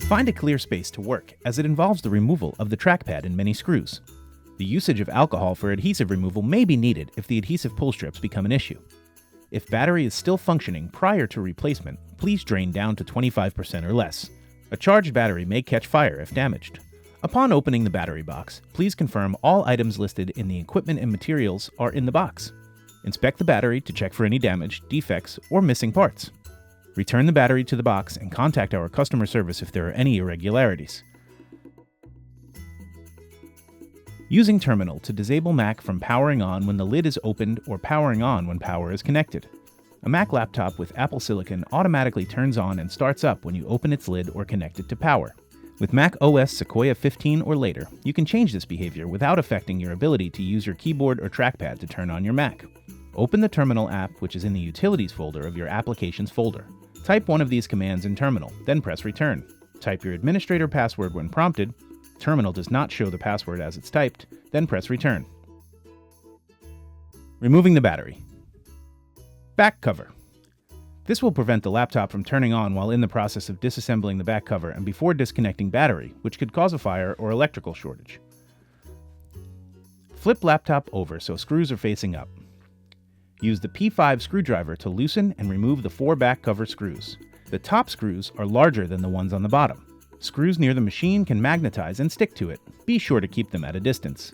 Find a clear space to work, as it involves the removal of the trackpad and many screws. The usage of alcohol for adhesive removal may be needed if the adhesive pull strips become an issue. If battery is still functioning prior to replacement, please drain down to 25% or less. A charged battery may catch fire if damaged. Upon opening the battery box, please confirm all items listed in the equipment and materials are in the box. Inspect the battery to check for any damage, defects, or missing parts. Return the battery to the box and contact our customer service if there are any irregularities. Using terminal to disable Mac from powering on when the lid is opened or powering on when power is connected. A Mac laptop with Apple Silicon automatically turns on and starts up when you open its lid or connect it to power. With Mac OS Sequoia 15 or later, you can change this behavior without affecting your ability to use your keyboard or trackpad to turn on your Mac. Open the Terminal app, which is in the Utilities folder of your Applications folder. Type one of these commands in Terminal, then press Return. Type your administrator password when prompted. Terminal does not show the password as it's typed, then press Return. Removing the battery. Back cover. This will prevent the laptop from turning on while in the process of disassembling the back cover and before disconnecting battery, which could cause a fire or electrical shortage. Flip laptop over so screws are facing up. Use the P5 screwdriver to loosen and remove the 4 back cover screws. The top screws are larger than the ones on the bottom. Screws near the machine can magnetize and stick to it. Be sure to keep them at a distance.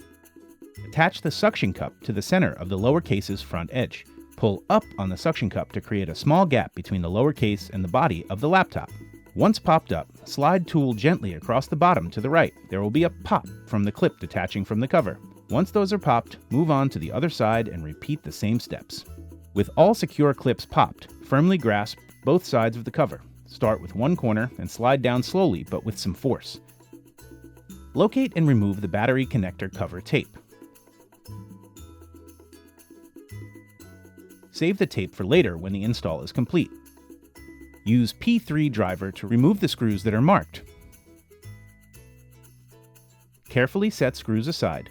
Attach the suction cup to the center of the lower case's front edge. Pull up on the suction cup to create a small gap between the lower case and the body of the laptop. Once popped up, slide tool gently across the bottom to the right. There will be a pop from the clip detaching from the cover. Once those are popped, move on to the other side and repeat the same steps. With all secure clips popped, firmly grasp both sides of the cover. Start with one corner and slide down slowly but with some force. Locate and remove the battery connector cover tape. Save the tape for later when the install is complete. Use P3 driver to remove the screws that are marked. Carefully set screws aside.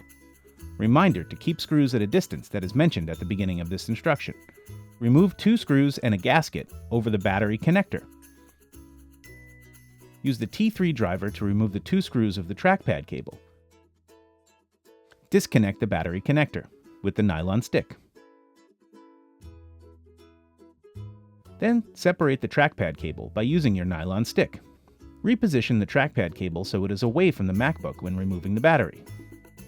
Reminder to keep screws at a distance that is mentioned at the beginning of this instruction. Remove 2 screws and a gasket over the battery connector. Use the T3 driver to remove the 2 screws of the trackpad cable. Disconnect the battery connector with the nylon stick. Then separate the trackpad cable by using your nylon stick. Reposition the trackpad cable so it is away from the MacBook when removing the battery.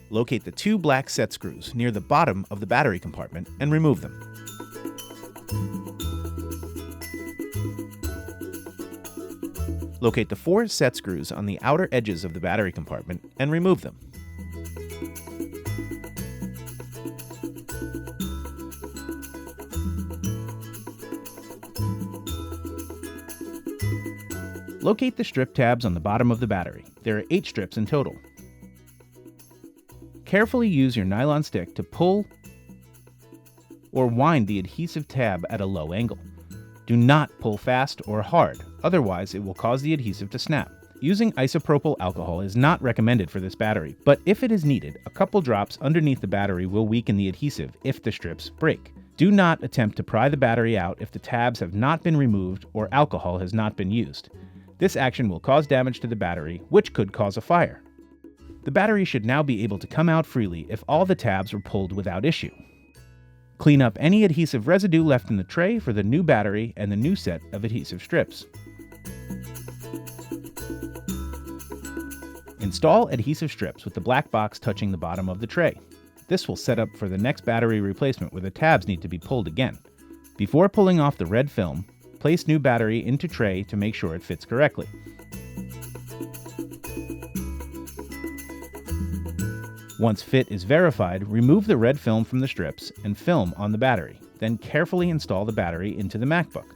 Locate the 2 black set screws near the bottom of the battery compartment and remove them. Locate the 4 set screws on the outer edges of the battery compartment and remove them. Locate the strip tabs on the bottom of the battery. There are 8 strips in total. Carefully use your nylon stick to pull or wind the adhesive tab at a low angle. Do not pull fast or hard, otherwise it will cause the adhesive to snap. Using isopropyl alcohol is not recommended for this battery, but if it is needed, a couple drops underneath the battery will weaken the adhesive if the strips break. Do not attempt to pry the battery out if the tabs have not been removed or alcohol has not been used. This action will cause damage to the battery, which could cause a fire. The battery should now be able to come out freely if all the tabs were pulled without issue. Clean up any adhesive residue left in the tray for the new battery and the new set of adhesive strips. Install adhesive strips with the black box touching the bottom of the tray. This will set up for the next battery replacement where the tabs need to be pulled again. Before pulling off the red film, place new battery into tray to make sure it fits correctly. Once fit is verified, remove the red film from the strips and film on the battery. Then carefully install the battery into the MacBook.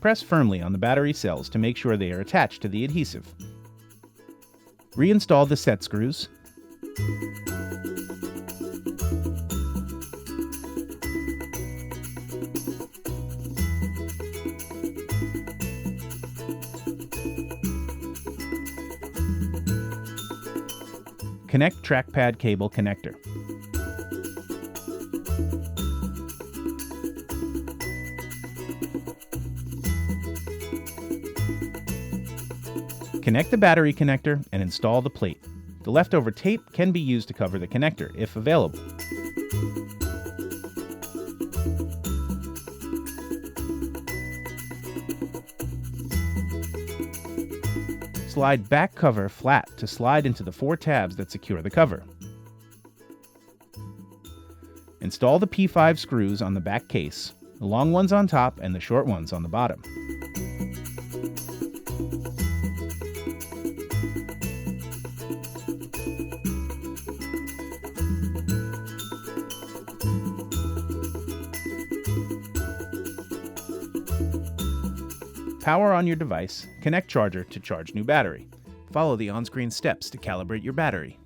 Press firmly on the battery cells to make sure they are attached to the adhesive. Reinstall the set screws. Connect trackpad cable connector. Connect the battery connector and install the plate. The leftover tape can be used to cover the connector if available. Slide back cover flat to slide into the 4 tabs that secure the cover. Install the P5 screws on the back case, the long ones on top and the short ones on the bottom. Power on your device, connect charger to charge new battery. Follow the on-screen steps to calibrate your battery.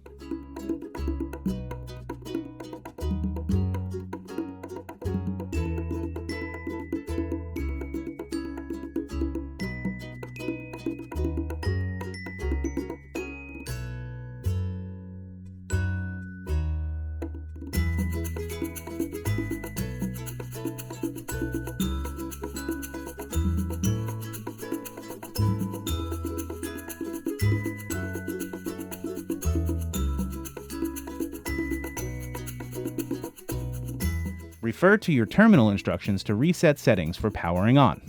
Refer to your terminal instructions to reset settings for powering on.